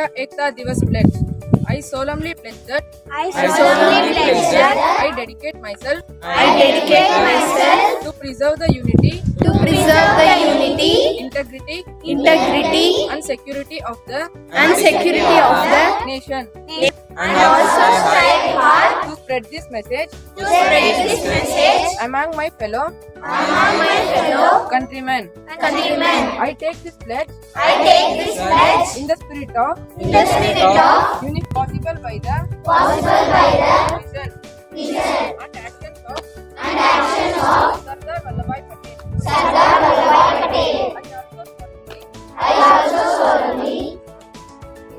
Rashtriya Ekta Divas pledge. I solemnly pledge that I dedicate myself to preserve the unity, integrity and security of the nation. And also strive hard To spread this message to spread this message among my fellow among my fellow countrymen. countrymen. I take this pledge I take this pledge in the spirit of in the spirit of unity possible by the vision and actions of Sardar Vallabhbhai Patel. Sardar Vallabhbhai Patel. I also solemnly I also solemnly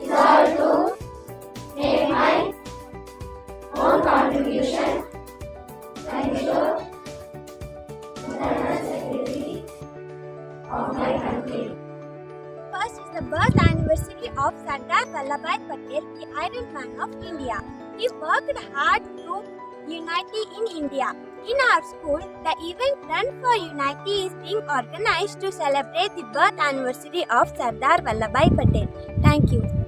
resolve to make my own contribution and ensure internal security of my country. First is the birth anniversary of Sardar Vallabhbhai Patel, the Iron Man of India. He worked hard to unity in India. In our school, the event Run for Unity is being organized to celebrate the birth anniversary of Sardar Vallabhbhai Patel. Thank you.